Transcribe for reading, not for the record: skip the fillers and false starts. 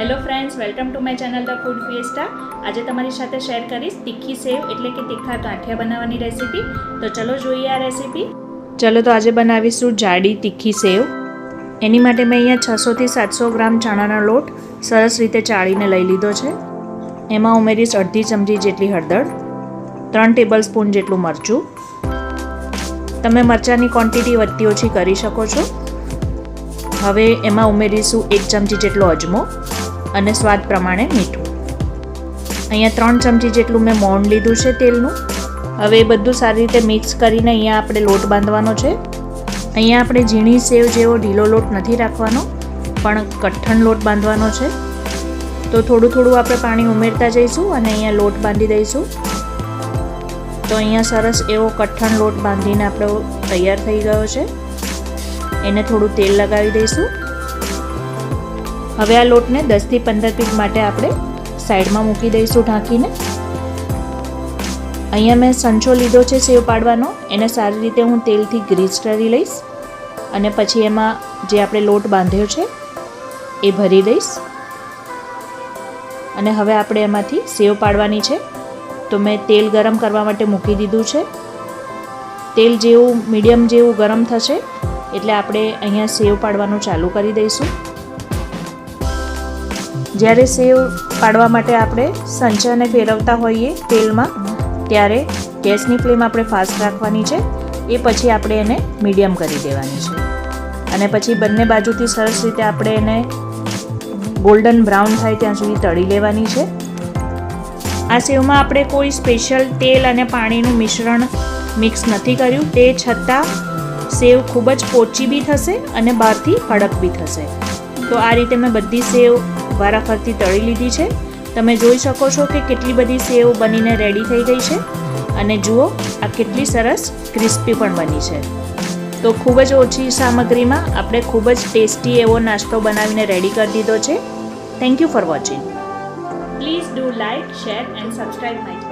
Hello friends, welcome to my channel the food fiesta. આજે તમારી સાથે શેર કરીશ તીખી સેવ એટલે કે તીખા ગાંઠિયા બનાવવાની રેસીપી. તો ચલો જોઈએ આ રેસીપી. ચલો તો આજે બનાવીશું જાડી તીખી સેવ. એની માટે મેં અહીંયા 600 થી 700 ગ્રામ ચણાનો લોટ સરસ રીતે ચાળીને લઈ લીધો છે. એમાં ઉમેરીશ અડધી ચમચી જેટલી હળદર, 3 ટેબલ સ્પૂન જેટલું મરચું. તમે મરચાંની ક્વોન્ટિટી વધતી ઓછી કરી શકો છો. હવે એમાં ઉમેરીશું 1 ચમચી જેટલો અજમો અને સ્વાદ પ્રમાણે મીઠું. અહીંયા 3 ચમચી જેટલું મેં મોણ લીધું છે તેલનું. હવે એ બધું સારી રીતે મિક્સ કરીને અહીંયા આપણે લોટ બાંધવાનો છે. અહીંયા આપણે ઝીણી સેવ જેવો ઢીલો લોટ નથી રાખવાનો, પણ કઠણ લોટ બાંધવાનો છે. તો થોડું થોડું આપણે પાણી ઉમેરતા જઈશું અને અહીંયા લોટ બાંધી દઈશું. તો અહીંયા સરસ એવો કઠણ લોટ બાંધીને આપણો તૈયાર થઈ ગયો છે. એને થોડું તેલ લગાવી દઈશું. હવે આ લોટને 10 થી 15 મિનિટ માટે આપણે સાઈડમાં મૂકી દઈશું ઢાંકીને. અહીંયા મેં સંચો લીધો છે સેવ પાડવાનો. એને સારી રીતે હું તેલથી ગ્રીસ કરી લઈશ અને પછી એમાં જે આપણે લોટ બાંધ્યો છે એ ભરી દઈશ. અને હવે આપણે એમાંથી સેવ પાડવાની છે. તો મેં તેલ ગરમ કરવા માટે મૂકી દીધું છે. તેલ જેવું મીડિયમ જેવું ગરમ થશે એટલે આપણે અહીંયા સેવ પાડવાનું ચાલુ કરી દઈશું. જ્યારે સેવ પાડવા માટે આપણે સંચાને ફેરવતા હોઈએ તેલમાં, ત્યારે ગેસની ફ્લેમ આપણે ફાસ્ટ રાખવાની છે. એ પછી આપણે એને મીડિયમ કરી દેવાની છે અને પછી બંને બાજુથી સરસ રીતે આપણે એને ગોલ્ડન બ્રાઉન થાય ત્યાં સુધી તળી લેવાની છે. આ સેવમાં આપણે કોઈ સ્પેશિયલ તેલ અને પાણીનું મિશ્રણ મિક્સ નથી કર્યું. તે છતાં સેવ ખૂબ જ પોચી બી થશે અને બહારથી કડક બી થશે. તો આ રીતે મેં બધી સેવ વારાફરતી તળી લીધી છે. તમે જોઈ શકો છો કે કેટલી બધી સેવ બનીને રેડી થઈ ગઈ છે અને જુઓ આ કેટલી સરસ ક્રિસ્પી પણ બની છે. તો ખૂબ જ ઓછી સામગ્રીમાં આપણે ખૂબ જ ટેસ્ટી એવો નાસ્તો બનાવીને રેડી કરી દીધો છે. Thank you for watching. Please do like, share and subscribe my channel.